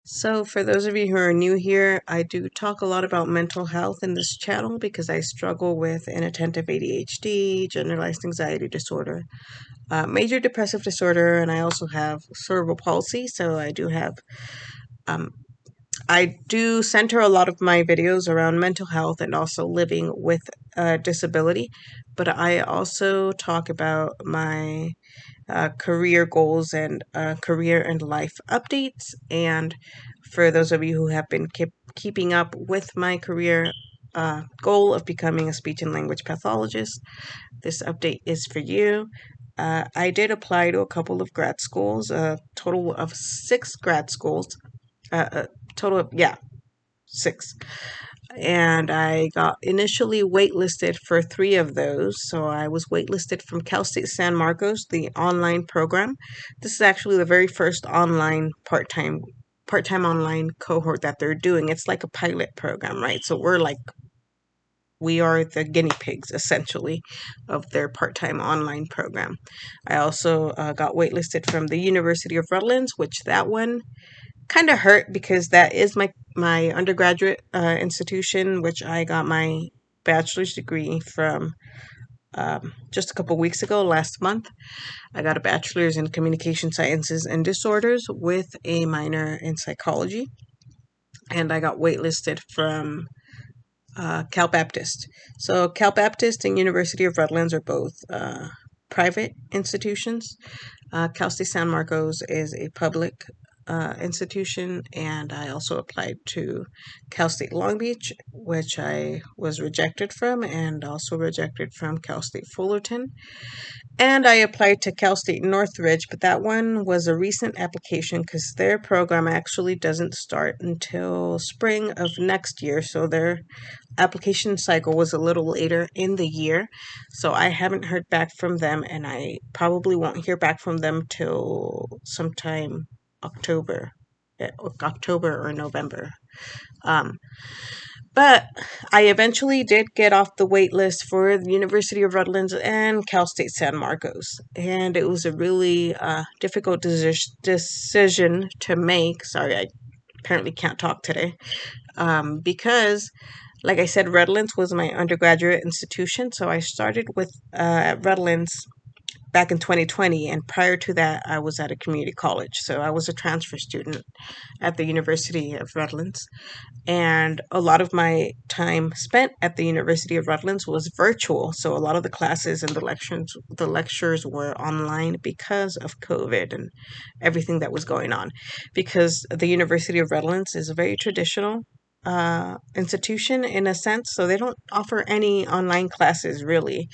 So, for those of you who are new here, I do talk a lot about mental health in this channel because I struggle with inattentive ADHD, generalized anxiety disorder, major depressive disorder, and I also have cerebral palsy. So, um, I do center a lot of my videos around mental health and also living with a disability, but I also talk about my career goals and career and life updates. And for those of you who have been keeping up with my career goal of becoming a speech and language pathologist, this update is for you. I did apply to a couple of grad schools, a total of 6 grad schools, total of, yeah, 6. And I got initially waitlisted for 3 of those. So I was waitlisted from Cal State San Marcos, the online program. This is actually the very first online part-time online cohort that they're doing. It's like a pilot program, right? So we are the guinea pigs essentially of their part-time online program. I also got waitlisted from the University of Redlands, which that one kind of hurt because that is my undergraduate institution, which I got my bachelor's degree from just a couple weeks ago, last month. I got a bachelor's in communication sciences and disorders with a minor in psychology, and I got waitlisted from Cal Baptist. So Cal Baptist and University of Redlands are both private institutions. Cal State San Marcos is a public institution, and I also applied to Cal State Long Beach, which I was rejected from, and also rejected from Cal State Fullerton. And I applied to Cal State Northridge, but that one was a recent application because their program actually doesn't start until spring of next year. So their application cycle was a little later in the year. So I haven't heard back from them, and I probably won't hear back from them till sometime October, October or November. Um, but I eventually did get off the wait list for the University of Redlands and Cal State San Marcos. And it was a really difficult decision to make. Sorry, I apparently can't talk today. Because, like I said, Redlands was my undergraduate institution. So I started with at Redlands back in 2020. And prior to that, I was at a community college. So I was a transfer student at the University of Redlands. And a lot of my time spent at the University of Redlands was virtual. So a lot of the classes and the lectures were online because of COVID and everything that was going on. Because the University of Redlands is a very traditional institution in a sense, so they don't offer any online classes really.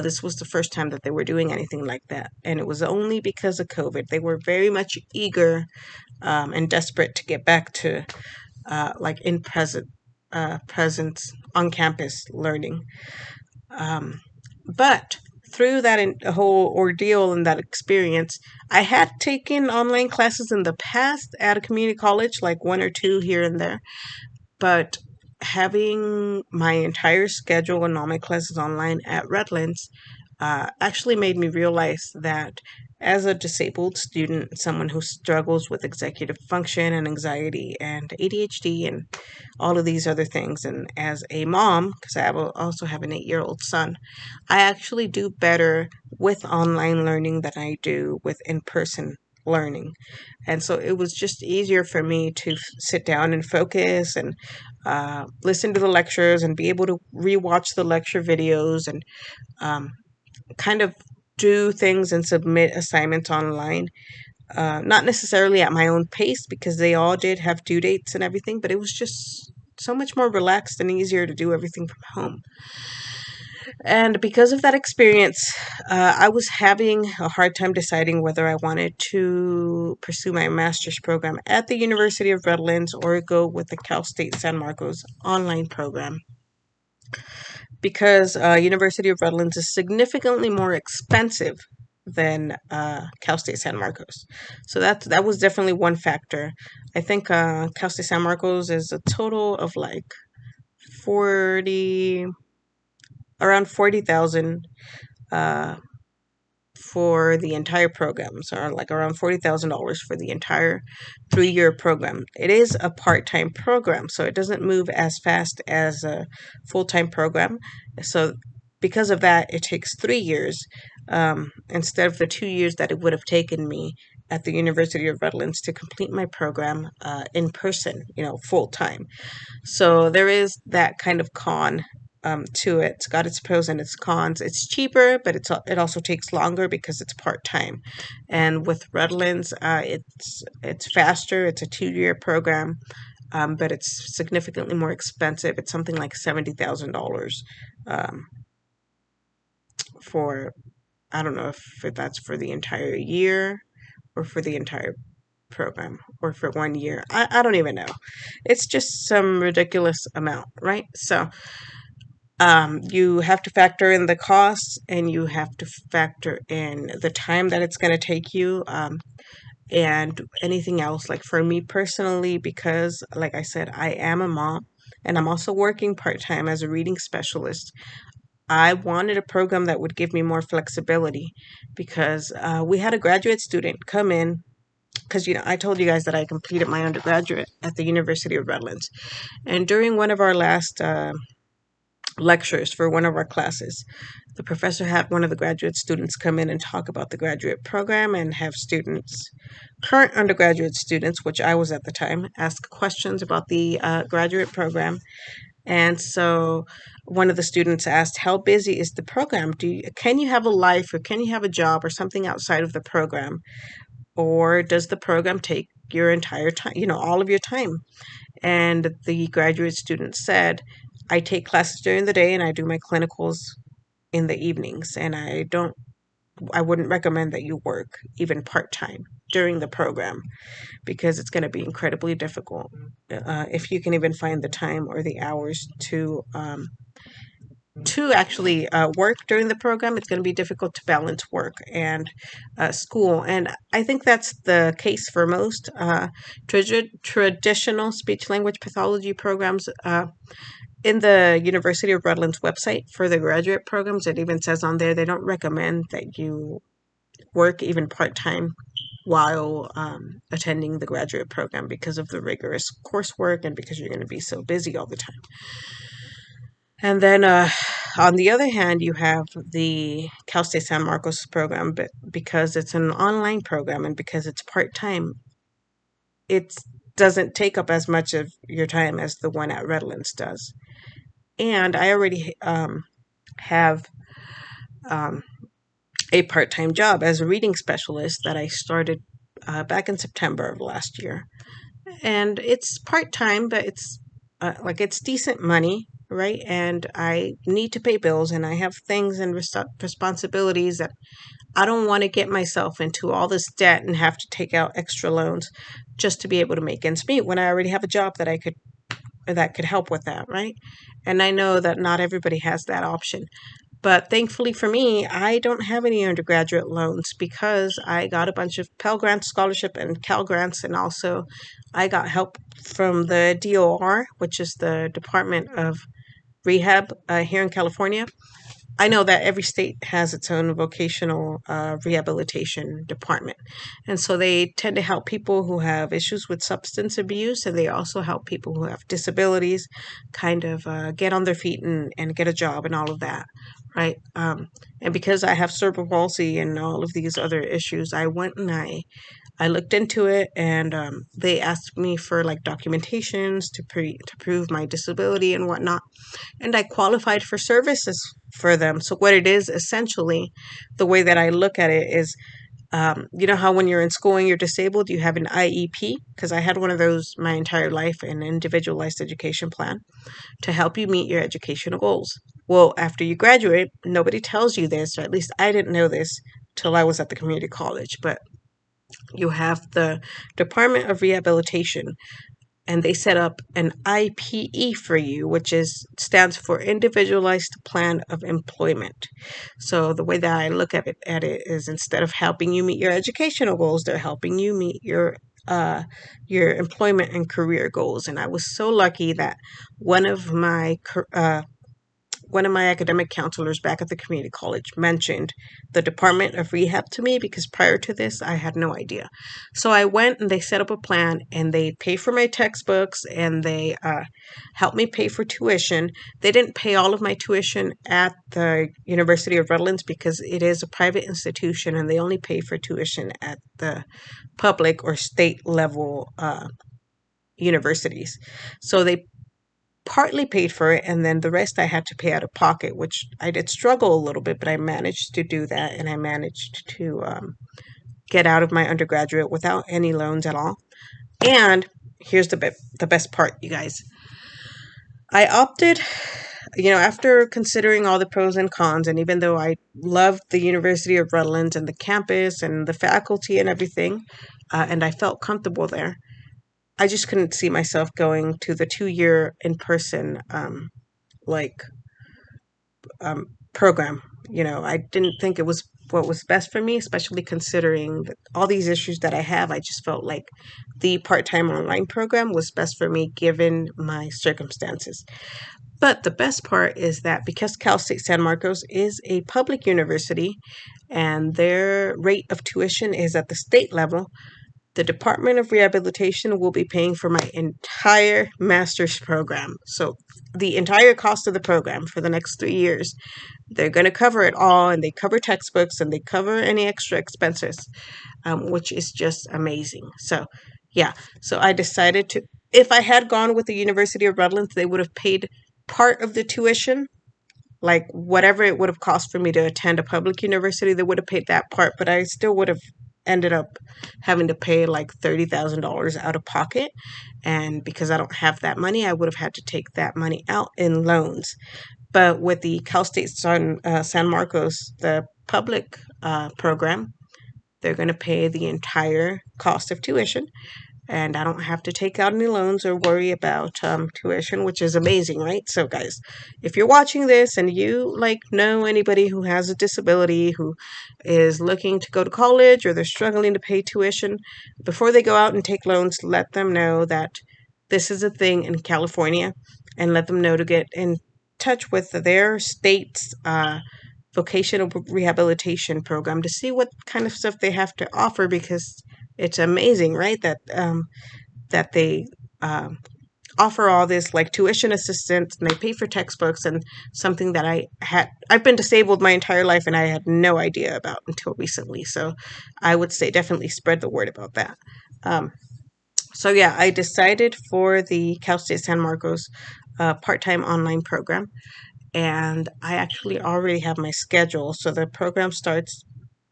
This was the first time that they were doing anything like that, and it was only because of COVID. They were very much eager and desperate to get back to like in presence on campus learning. Um, but through whole ordeal and that experience, I had taken online classes in the past at a community college, like 1 or 2 here and there. But having my entire schedule and all my classes online at Redlands actually made me realize that as a disabled student, someone who struggles with executive function and anxiety and ADHD and all of these other things, and as a mom, because also have an 8-year-old son, I actually do better with online learning than I do with in-person learning. And so it was just easier for me to sit down and focus and listen to the lectures and be able to rewatch the lecture videos and um, kind of do things and submit assignments online. Not necessarily at my own pace because they all did have due dates and everything, but it was just so much more relaxed and easier to do everything from home. And because of that experience, I was having a hard time deciding whether I wanted to pursue my master's program at the University of Redlands or go with the Cal State San Marcos online program. Because University of Redlands is significantly more expensive than Cal State San Marcos. So that was definitely one factor. I think Cal State San Marcos is a total of like 40 around 40,000 uh for the entire program, so like around $40,000 for the entire 3-year program. It is a part-time program, so it doesn't move as fast as a full-time program. So because of that, it takes 3 years instead of the 2 years that it would have taken me at the University of Redlands to complete my program in person, full time. So there is that kind of con to it. It's got its pros and its cons. It's cheaper, but it also takes longer because it's part time. And with Redlands, it's faster. It's a 2-year program, but it's significantly more expensive. It's something like $70,000 um, for, I don't know if that's for the entire year or for the entire program or for 1 year. I don't even know. It's just some ridiculous amount, right? So you have to factor in the costs and you have to factor in the time that it's going to take you, and anything else. Like for me personally, because like I said, I am a mom and I'm also working part-time as a reading specialist. I wanted a program that would give me more flexibility because we had a graduate student come in because I told you guys that I completed my undergraduate at the University of Redlands, and during one of our last lectures for one of our classes, the professor had one of the graduate students come in and talk about the graduate program and have students, current undergraduate students, which I was at the time, ask questions about the graduate program. And so one of the students asked, "How busy is the program? Can you have a life, or can you have a job or something outside of the program? Or does the program take your entire time, all of your time?" And the graduate student said, "I take classes during the day and I do my clinicals in the evenings. And I wouldn't recommend that you work even part-time during the program because it's going to be incredibly difficult. If you can even find the time or the hours to actually work during the program, it's going to be difficult to balance work and school." And I think that's the case for most traditional speech language pathology programs. In the University of Redlands website for the graduate programs, it even says on there they don't recommend that you work even part-time while attending the graduate program because of the rigorous coursework and because you're going to be so busy all the time. And then on the other hand, you have the Cal State San Marcos program, but because it's an online program and because it's part-time, it doesn't take up as much of your time as the one at Redlands does. And I already have a part-time job as a reading specialist that I started back in September of last year. And it's part-time, but it's decent money, right? And I need to pay bills and I have things and responsibilities that I don't want to get myself into all this debt and have to take out extra loans just to be able to make ends meet when I already have a job that could help with that, right? And I know that not everybody has that option. But thankfully for me, I don't have any undergraduate loans because I got a bunch of Pell Grants scholarship and Cal Grants, and also I got help from the D.O.R, which is the Department of Rehab here in California. I know that every state has its own vocational rehabilitation department. And so they tend to help people who have issues with substance abuse, and they also help people who have disabilities kind of get on their feet and get a job and all of that, right? And because I have cerebral palsy and all of these other issues, I went and I looked into it, and they asked me for like documentations to prove my disability and whatnot, and I qualified for services for them. So what it is essentially, the way that I look at it is, you know how when you're in school and you're disabled, you have an IEP, because I had one of those my entire life, an individualized education plan to help you meet your educational goals. Well, after you graduate, nobody tells you this, or at least I didn't know this till I was at the community college, but you have the Department of Rehabilitation, and they set up an IPE for you, which stands for Individualized Plan of Employment. So the way that I look at it is, instead of helping you meet your educational goals, they're helping you meet your employment and career goals. And I was so lucky that one of my one of my academic counselors back at the community college mentioned the Department of Rehab to me because prior to this, I had no idea. So I went and they set up a plan and they pay for my textbooks and they helped me pay for tuition. They didn't pay all of my tuition at the University of Redlands because it is a private institution and they only pay for tuition at the public or state level universities. So they partly paid for it, and then the rest I had to pay out of pocket, which I did struggle a little bit, but I managed to do that, and I managed to get out of my undergraduate without any loans at all. And here's the best part, you guys. I opted, after considering all the pros and cons, and even though I loved the University of Redlands and the campus and the faculty and everything, and I felt comfortable there, I just couldn't see myself going to the 2 year in person like program. I didn't think it was what was best for me, especially considering all these issues that I have. I just felt like the part time online program was best for me given my circumstances. But the best part is that because Cal State San Marcos is a public university and their rate of tuition is at the state level, the Department of Rehabilitation will be paying for my entire master's program. So the entire cost of the program for the next 3 years, they're going to cover it all, and they cover textbooks and they cover any extra expenses, which is just amazing. So, yeah, so I decided to, if I had gone with the University of Redlands, they would have paid part of the tuition, like whatever it would have cost for me to attend a public university, they would have paid that part, but I still would have ended up having to pay like $30,000 out of pocket. And because I don't have that money, I would have had to take that money out in loans. But with the Cal State San Marcos, the public program, they're going to pay the entire cost of tuition, and I don't have to take out any loans or worry about tuition, which is amazing, right? So, guys, if you're watching this and you know anybody who has a disability who is looking to go to college or they're struggling to pay tuition, before they go out and take loans, let them know that this is a thing in California, and let them know to get in touch with their state's vocational rehabilitation program to see what kind of stuff they have to offer, because it's amazing, right? That they offer all this like tuition assistance and they pay for textbooks, and something that I've been disabled my entire life and I had no idea about until recently. So I would say definitely spread the word about that. So yeah, I decided for the Cal State San Marcos part-time online program, and I actually already have my schedule. So the program starts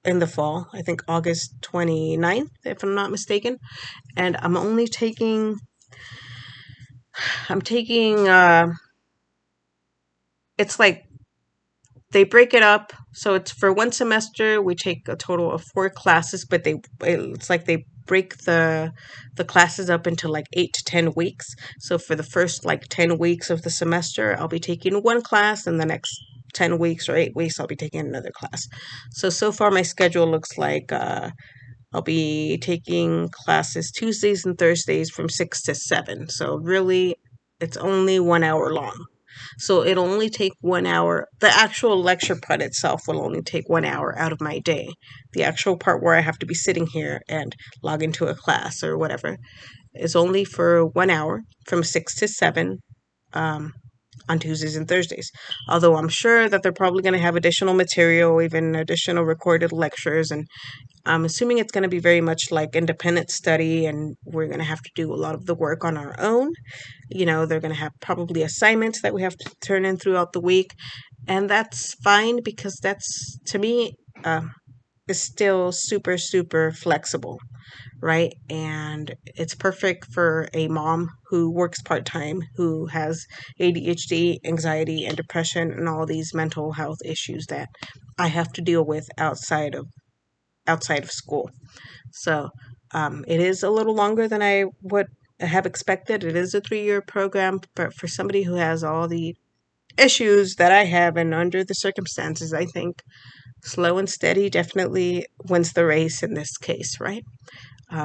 in the fall, I think August 29th, if I'm not mistaken. And I'm taking, it's like they break it up. So it's for one semester, we take a total of 4 classes, but it's like they break the classes up into like 8 to 10 weeks. So for the first like 10 weeks of the semester, I'll be taking one class, and the next 10 weeks or 8 weeks, I'll be taking another class. So far my schedule looks like I'll be taking classes Tuesdays and Thursdays from 6 to 7. So really, it's only 1 hour long. So it'll only take 1 hour. The actual lecture part itself will only take 1 hour out of my day. The actual part where I have to be sitting here and log into a class or whatever is only for 1 hour from 6 to 7 on Tuesdays and Thursdays. Although I'm sure that they're probably going to have additional material, even additional recorded lectures, and I'm assuming it's going to be very much like independent study, and we're going to have to do a lot of the work on our own. They're going to have probably assignments that we have to turn in throughout the week, and that's fine because that's, to me, is still super, super flexible, right? And it's perfect for a mom who works part-time, who has ADHD, anxiety, and depression, and all these mental health issues that I have to deal with outside of school. So it is a little longer than I would have expected. It is a 3 year program, but for somebody who has all the issues that I have and under the circumstances, I think slow and steady definitely wins the race in this case, right?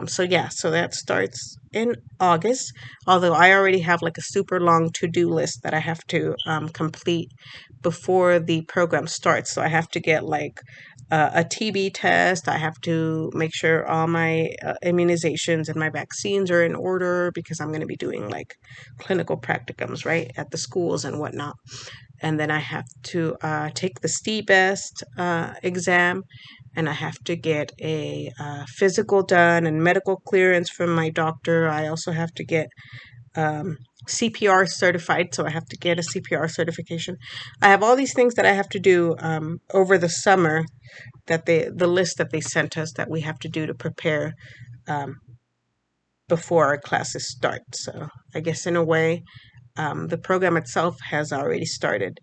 So yeah, so that starts in August. Although I already have like a super long to-do list that I have to complete before the program starts. So I have to get like a TB test. I have to make sure all my immunizations and my vaccines are in order because I'm going to be doing like clinical practicums, right, at the schools and whatnot. And then I have to take the STEBEST exam, and I have to get a physical done and medical clearance from my doctor. I also have to get CPR certified, so I have to get a CPR certification. I have all these things that I have to do over the summer, that the list that they sent us that we have to do to prepare um, before our classes start. So I guess in a way, the program itself has already started.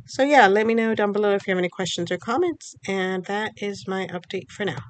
So yeah, let me know down below if you have any questions or comments, and that is my update for now.